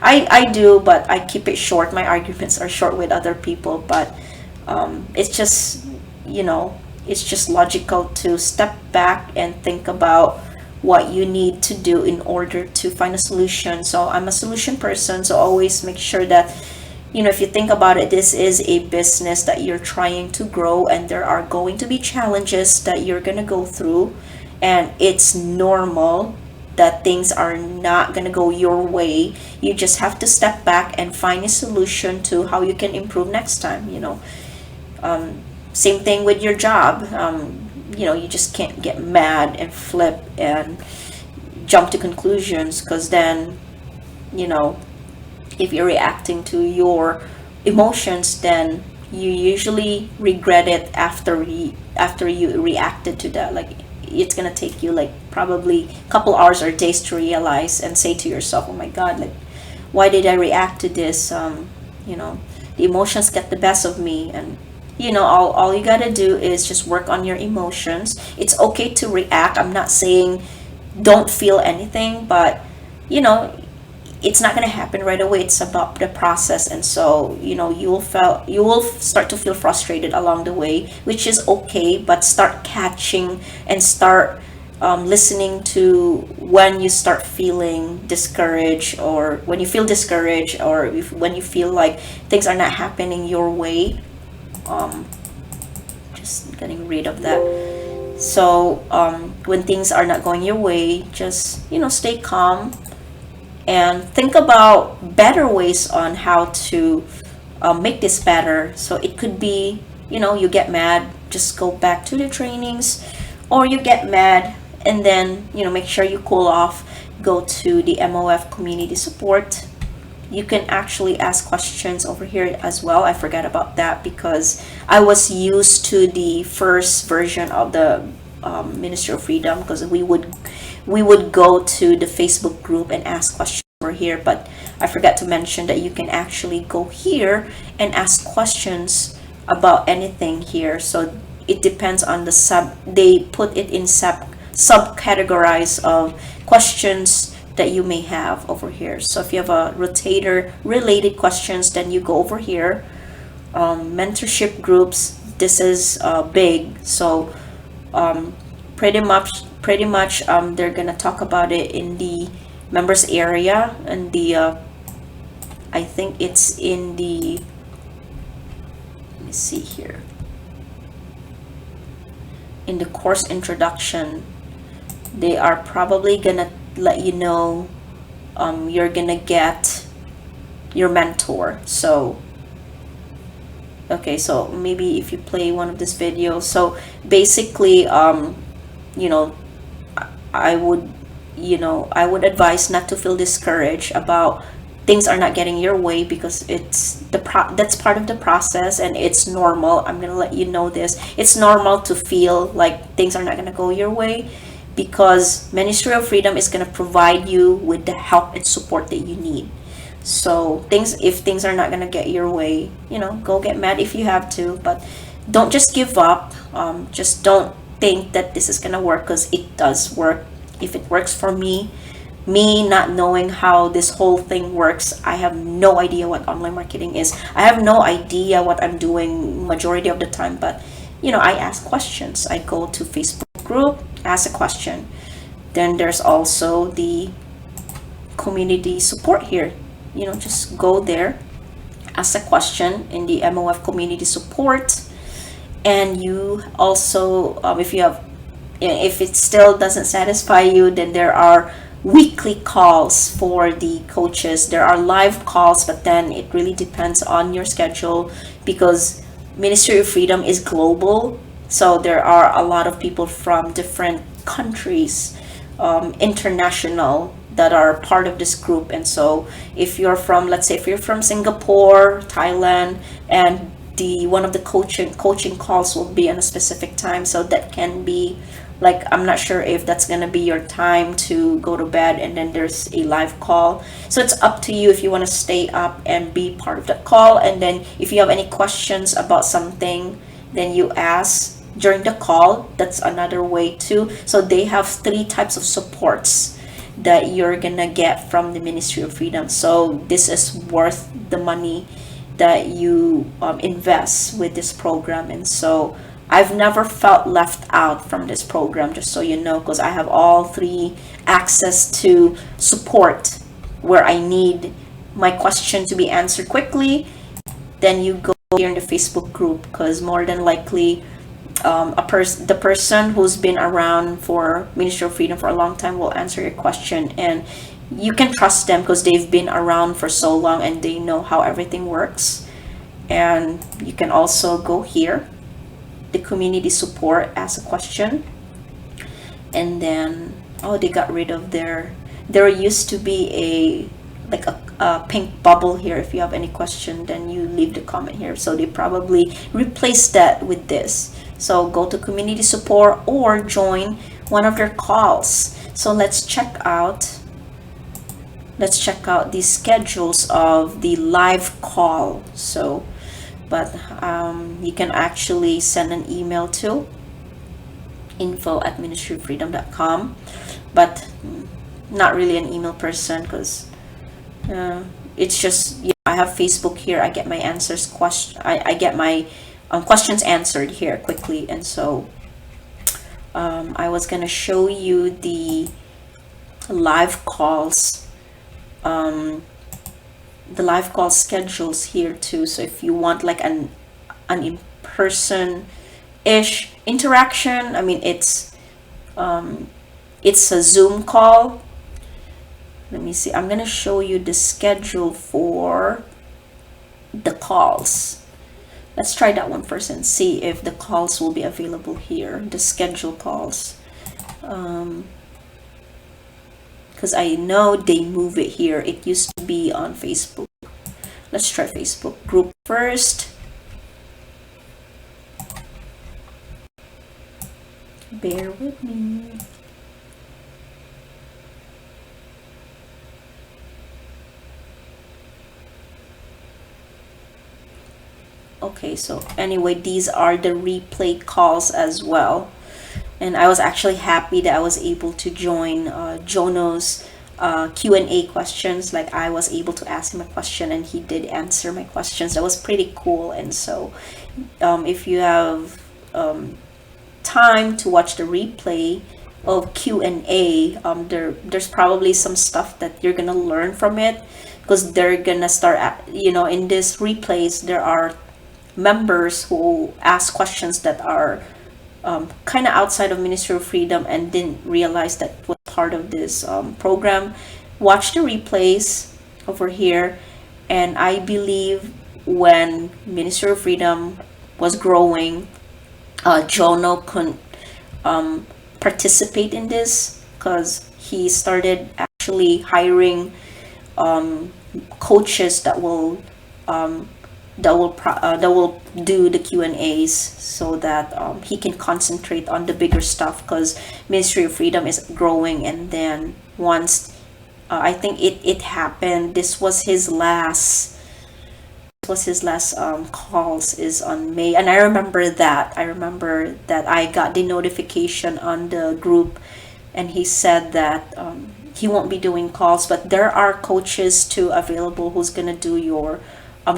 I do, but I keep it short. My arguments are short with other people, but it's just logical to step back and think about what you need to do in order to find a solution. So I'm a solution person, so always make sure that if you think about it, this is a business that you're trying to grow, and there are going to be challenges that you're going to go through, and it's normal that things are not going to go your way. You just have to step back and find a solution to how you can improve next time. Same thing with your job. You just can't get mad and flip and jump to conclusions, because then, if you're reacting to your emotions, then you usually regret it after you reacted to that. Like, it's gonna take you like probably a couple hours or days to realize and say to yourself, oh my god, like, why did I react to this? The emotions get the best of me. And all you gotta do is just work on your emotions. It's okay to react. I'm not saying don't feel anything, but it's not going to happen right away. It's about the process. And so you will start to feel frustrated along the way, which is okay. But start catching and start listening to when you start feeling discouraged, or when you feel discouraged, or when you feel like things are not happening your way. Just getting rid of that. So when things are not going your way, just stay calm and think about better ways on how to make this better. So it could be, you get mad, just go back to the trainings, or you get mad and then make sure you cool off, go to the MOF Community Support. You can actually ask questions over here as well. I forgot about that because I was used to the first version of the Ministry of Freedom, because we would go to the Facebook group and ask questions over here. But I forgot to mention that you can actually go here and ask questions about anything here. So it depends on the they put it in subcategories of questions that you may have over here. So if you have a rotator related questions, then you go over here. Mentorship groups, this is big. So pretty much they're gonna talk about it in the members area, and the I think it's in the, let me see here, in the course introduction. They are probably gonna let you know you're gonna get your mentor. So okay, so maybe if you play one of these videos. So basically I would advise not to feel discouraged about things are not getting your way, because it's that's part of the process, and it's normal. I'm gonna let you know this. It's normal to feel like things are not gonna go your way, because Ministry of Freedom is gonna provide you with the help and support that you need. So if things are not gonna get your way, go get mad if you have to, but don't just give up. Just don't think that this is gonna work, because it does work. If it works for me not knowing how this whole thing works, I have no idea what online marketing is. I have no idea what I'm doing majority of the time, but I ask questions. I go to Facebook group, ask a question. Then there's also the community support here. Just go there, ask a question in the MOF Community Support. And you also, if it still doesn't satisfy you, then there are weekly calls for the coaches. There are live calls, but then it really depends on your schedule, because Ministry of Freedom is global. So there are a lot of people from different countries, international, that are part of this group. And so if you're from, let's say if you're from Singapore, Thailand, and one of the coaching calls will be on a specific time, so that can be like, I'm not sure if that's gonna be your time to go to bed, and then there's a live call. So it's up to you if you want to stay up and be part of that call. And then if you have any questions about something, then you ask during the call. That's another way too. So they have 3 types of supports that you're gonna get from the Ministry of Freedom. So this is worth the money that you invest with this program. And so I've never felt left out from this program, just so you know, because I have all 3 access to support where I need my question to be answered quickly, then you go here in the Facebook group, because more than likely the person who's been around for Ministry of Freedom for a long time will answer your question, and you can trust them because they've been around for so long and they know how everything works. And you can also go here, the community support, ask a question, and then they got rid of there used to be a pink bubble here. If you have any question, then you leave the comment here. So they probably replaced that with this. So go to community support or join one of their calls. So let's check out the schedules of the live call. So but you can actually send an email to info@ministryofreedom.com, but not really an email person, because it's just, I have Facebook here. I get my answers I get my questions answered here quickly. And so I was gonna show you the live calls, schedules here too. So if you want like an in-person ish interaction, I mean, it's a Zoom call. Let me see, I'm gonna show you the schedule for the calls. Let's try that one first and see if the calls will be available here, the schedule calls, because I know they move it here. It used to be on Facebook. Let's try Facebook group first. Bear with me. Okay, so anyway, these are the replay calls as well. And I was actually happy that I was able to join Jono's Q&A questions. Like, I was able to ask him a question and he did answer my questions. That was pretty cool. And so if you have time to watch the replay of Q&A, there's probably some stuff that you're gonna learn from it, because they're gonna start in this replays, there are members who ask questions that are kind of outside of Ministry of Freedom and didn't realize that was part of this program. Watch the replays over here. And I believe when Ministry of Freedom was growing, Jono couldn't participate in this, because he started actually hiring coaches that will do the Q&As, so that he can concentrate on the bigger stuff, because Ministry of Freedom is growing. And then once I think it happened, this was his last calls is on May. And I remember that I got the notification on the group, and he said that he won't be doing calls, but there are coaches too available who's gonna do your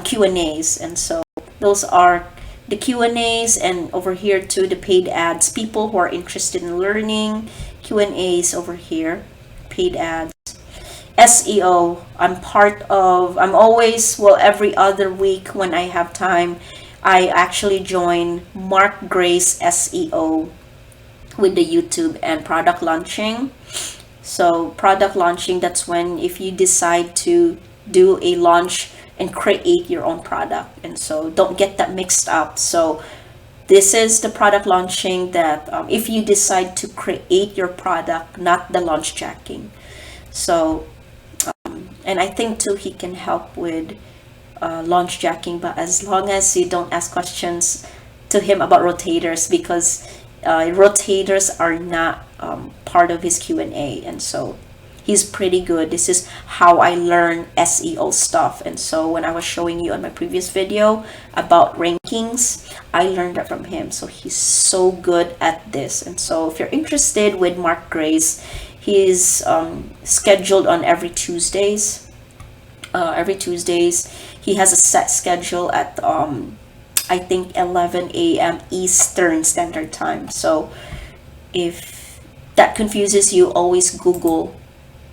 Q&As. And so those are the Q&As, and over here too, the paid ads. People who are interested in learning, Q&As over here, paid ads. SEO, I'm always, every other week when I have time, I actually join Mark Gray's SEO with the YouTube and product launching. So product launching, that's when if you decide to do a launch and create your own product. And so don't get that mixed up. So this is the product launching that if you decide to create your product, not the launch jacking. So and I think too he can help with launch jacking, but as long as you don't ask questions to him about rotators, because rotators are not part of his Q&A. And so he's pretty good. This is how I learned SEO stuff. And so when I was showing you on my previous video about rankings, I learned that from him. So he's so good at this. And so if you're interested with Mark Grace, he's scheduled on every Tuesdays. He has a set schedule at I think 11 a.m. Eastern Standard Time. So if that confuses you, always Google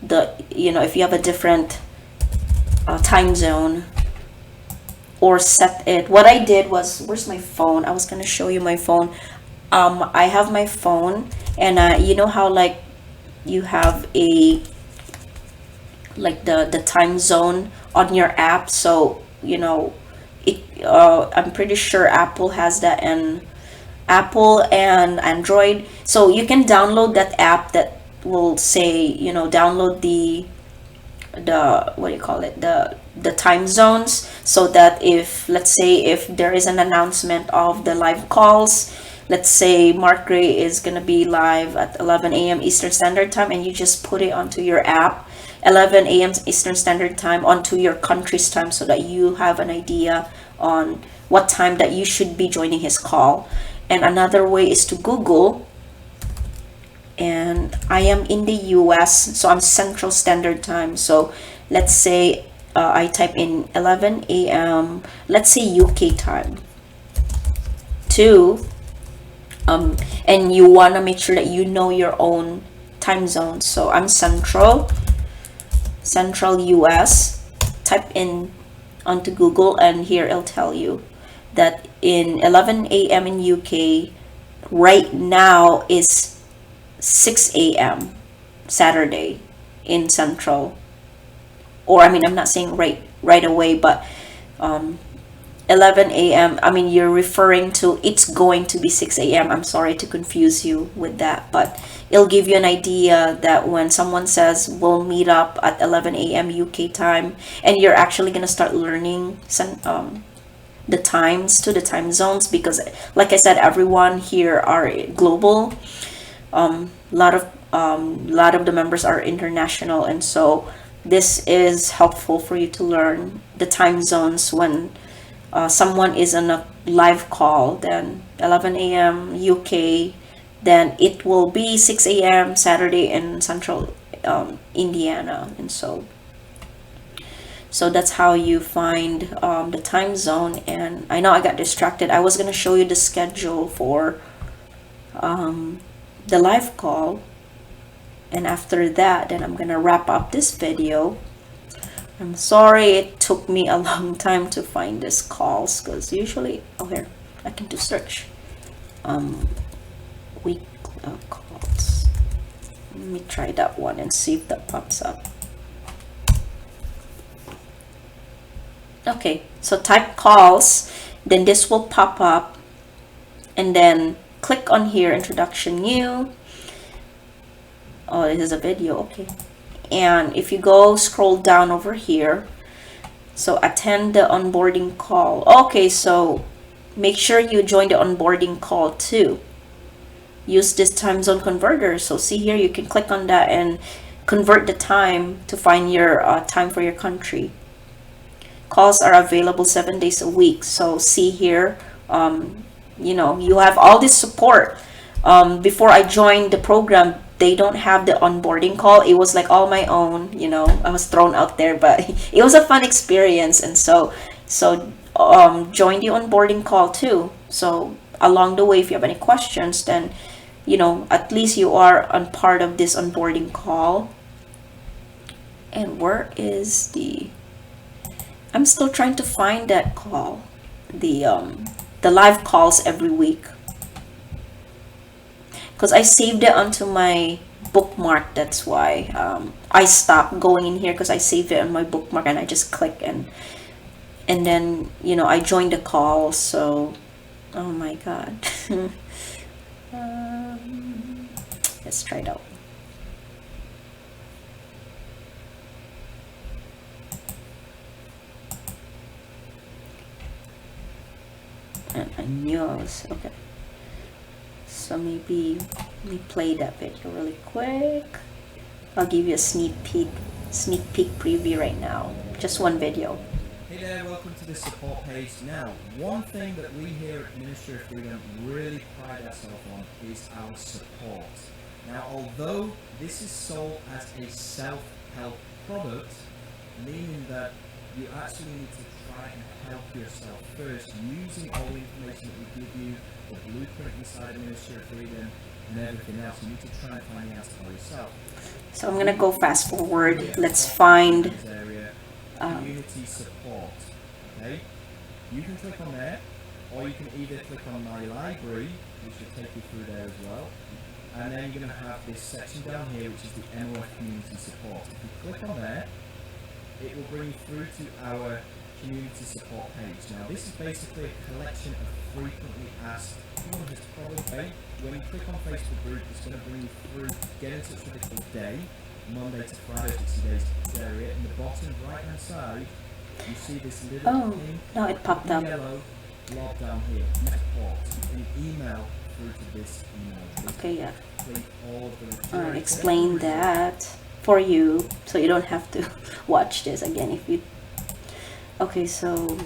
if you have a different time zone, or set it. What I did was, where's my phone? I was gonna show you my phone. I have my phone, and you know how like you have a like the time zone on your app, so you know it. I'm pretty sure Apple has that, and Apple and Android. So you can download that app that will say, you know, download the what do you call it, the time zones, so that if, let's say, if there is an announcement of the live calls, let's say Mark Gray is gonna be live at 11 a.m. Eastern Standard Time, and you just put it onto your app, 11 a.m. Eastern Standard Time, onto your country's time, so that you have an idea on what time that you should be joining his call. And another way is to Google, and I am in the US, so I'm Central Standard Time. So let's say I type in 11 a.m., let's say UK time, to and you want to make sure that you know your own time zone. So I'm Central US, type in onto Google, and here it'll tell you that in 11 a.m. in UK right now is 6 a.m. Saturday in Central. Or I mean, I'm not saying right away, but 11 a.m. I mean, you're referring to, it's going to be 6 a.m. I'm sorry to confuse you with that, but it'll give you an idea that when someone says we'll meet up at 11 a.m. UK time, and you're actually going to start learning some the times to the time zones, because like I said, everyone here are global. Lot of the members are international, and so this is helpful for you to learn the time zones when someone is on a live call. Then 11 a.m. UK, then it will be 6 a.m. Saturday in Central Indiana, and so that's how you find the time zone. And I know I got distracted. I was going to show you the schedule for the live call, and after that, then I'm going to wrap up this video. I'm sorry it took me a long time to find these calls, because usually, oh, here, I can do search. Week calls. Let me try that one and see if that pops up. Okay, so type calls, then this will pop up, and then click on here, introduction new. Oh, this is a video, okay. And if you go scroll down over here, so attend the onboarding call. Okay, so make sure you join the onboarding call too. Use this time zone converter. So see here, you can click on that and convert the time to find your time for your country. Calls are available 7 days a week. So see here, you know, you have all this support. Before I joined the program, they don't have the onboarding call. It was like all my own, you know. I was thrown out there, but it was a fun experience. And so join the onboarding call too. So along the way, if you have any questions, then, you know, at least you are on part of this onboarding call. And where is the, I'm still trying to find that call, the live calls every week, because I saved it onto my bookmark. That's why I stopped going in here, because I saved it on my bookmark, and I just click and then, you know, I joined the call. So oh my god. Let's try it out. And I knew I was okay. So maybe let me play that video really quick. I'll give you a sneak peek preview right now. Just one video. Hey there, welcome to the support page. Now, one thing that we here at Ministry of Freedom really pride ourselves on is our support. Now, although this is sold as a self-help product, meaning that you actually need to try and help yourself first using all the information that we give you, the blueprint inside Ministry of Freedom, and everything else. You need to try and find the answer for yourself. So I'm gonna go fast forward. Let's find community support. Okay. You can click on there, or you can either click on My Library, which will take you through there as well, and then you're going to have this section down here, which is the MRI Community Support. If you click on there, it will bring you through to our community support page. Now, this is basically a collection of frequently asked, when you click on Facebook group, it's going to bring you through, get in touch with the day, Monday to Friday, 60 days area. In the bottom right hand side, you see this little pink, now it popped up. yellow blob down here, support. You can email through to this email. Okay, yeah. All of the Explain that for you, so you don't have to watch this again if you. Okay, so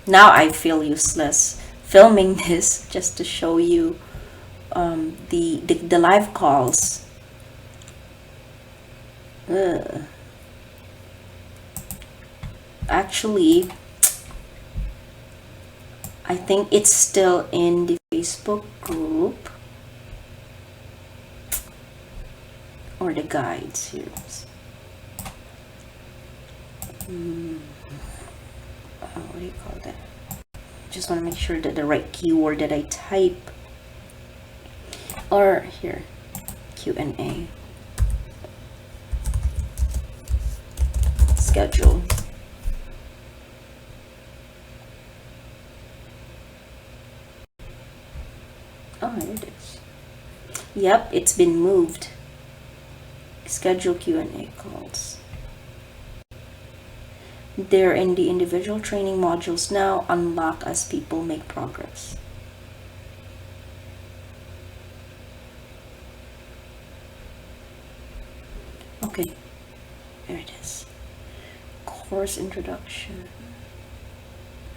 now I feel useless filming this just to show you the live calls. Actually, I think it's still in the Facebook group or the guides here. What do you call that? Just want to make sure that the right keyword that I type, or here, Q&A schedule. Oh, there it is. Yep, it's been moved. Schedule Q&A calls. They're in the individual training modules now. Unlock as people make progress. Okay, there it is. Course introduction.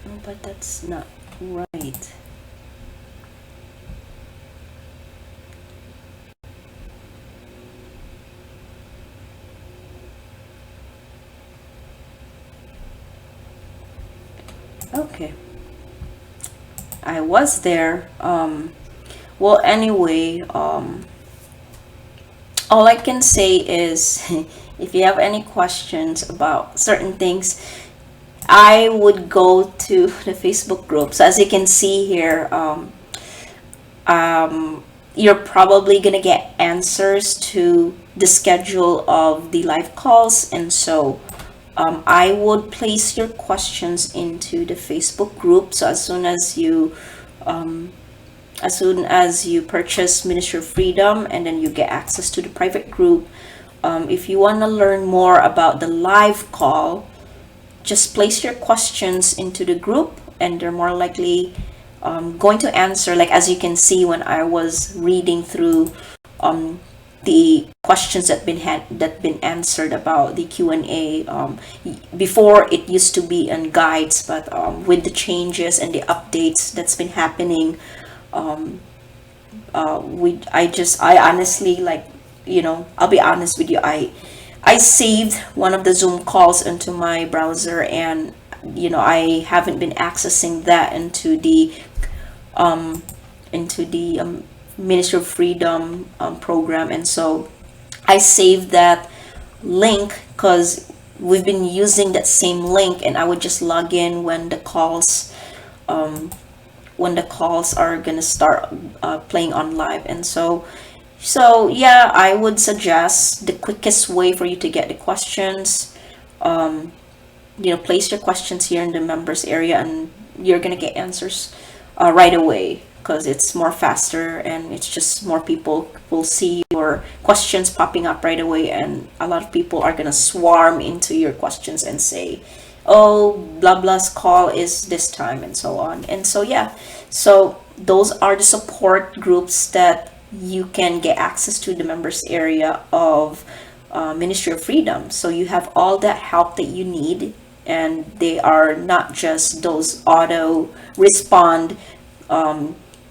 Oh, but that's not right. Okay, I was there. Well, anyway, all I can say is if you have any questions about certain things, I would go to the Facebook group. So as you can see here, you're probably gonna get answers to the schedule of the live calls, and so I would place your questions into the Facebook group. So as soon as you purchase Ministry of Freedom, and then you get access to the private group, if you want to learn more about the live call, just place your questions into the group, and they're more likely going to answer. Like as you can see, when I was reading through the questions that been answered about the Q&A, before it used to be in guides, but with the changes and the updates that's been happening, I honestly, like, I'll be honest with you, I saved one of the Zoom calls into my browser, and I haven't been accessing that into the Ministry of Freedom program, and so I saved that link because we've been using that same link, and I would just log in when the calls are gonna start playing on live. And so yeah, I would suggest the quickest way for you to get the questions, place your questions here in the members area, and you're gonna get answers right away, because it's more faster, and it's just more people will see your questions popping up right away, and a lot of people are gonna swarm into your questions and say, oh, blah blah's call is this time, and so on. And so yeah, so those are the support groups that you can get access to, the members area of Ministry of Freedom. So you have all that help that you need, and they are not just those auto respond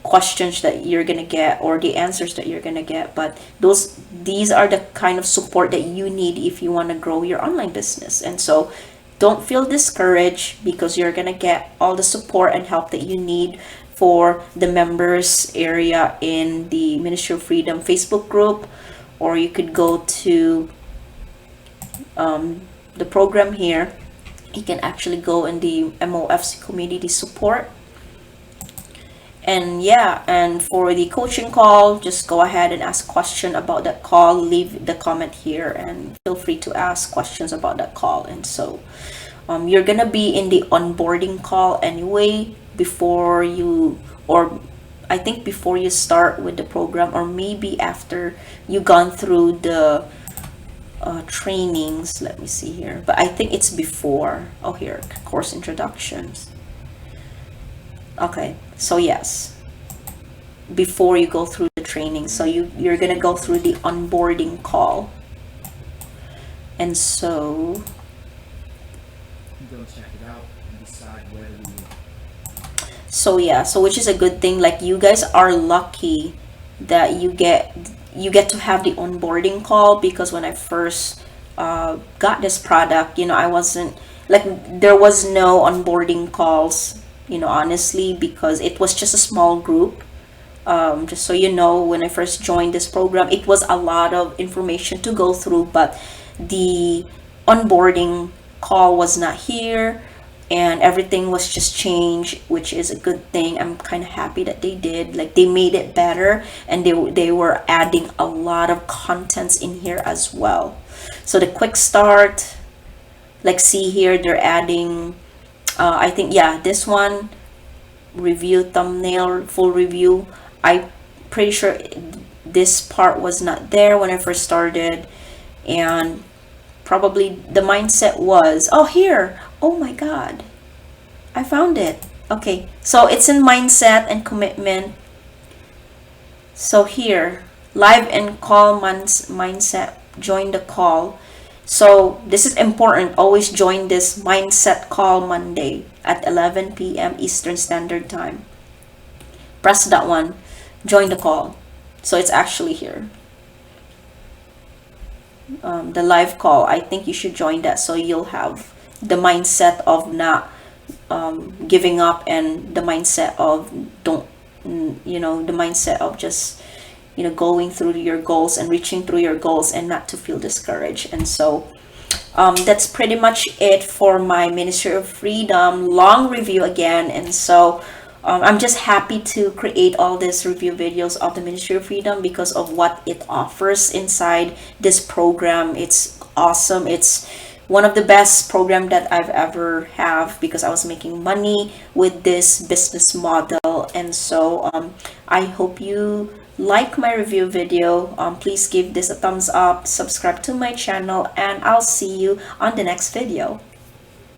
questions that you're gonna get, or the answers that you're gonna get, but these are the kind of support that you need if you want to grow your online business. And so don't feel discouraged, because you're gonna get all the support and help that you need for the members area in the Ministry of Freedom Facebook group, or you could go to the program here you can actually go in the MOFC Community Support. And yeah, and for the coaching call, just go ahead and ask question about that call. Leave the comment here and feel free to ask questions about that call. And so you're gonna be in the onboarding call anyway before you, or I think before you start with the program, or maybe after you gone through the trainings. Let me see here, but I think it's before. Oh, here, course introductions. Okay, so yes, before you go through the training, so you're gonna go through the onboarding call. And so Go check it out and decide whether we will. so yeah, so which is a good thing. Like, you guys are lucky that you get to have the onboarding call, because when I first got this product, I wasn't like, there was no onboarding calls, honestly, because it was just a small group. Just so you know, when I first joined this program, it was a lot of information to go through, but the onboarding call was not here, and everything was just changed, which is a good thing. I'm kind of happy that they did, like, they made it better, and they were adding a lot of contents in here as well. So the quick start, like, see here, they're adding I think, yeah, this one, review thumbnail, full review. I'm pretty sure this part was not there when I first started, and probably the mindset was, oh, here, oh my god, I found it. Okay, so it's in mindset and commitment. So here, live and call mindset, join the call. So this is important. Always join this mindset call Monday at 11 p.m. Eastern Standard Time. Press that one, join the call. So it's actually here. The live call, I think you should join that, so you'll have the mindset of not giving up, and the mindset of the mindset of just going through your goals and reaching through your goals, and not to feel discouraged. And so that's pretty much it for my Ministry of Freedom long review again. And so I'm just happy to create all these review videos of the Ministry of Freedom because of what it offers inside this program. It's awesome. It's one of the best program that I've ever have, because I was making money with this business model. And so I hope you like my review video. Please give this a thumbs up, subscribe to my channel, and I'll see you on the next video.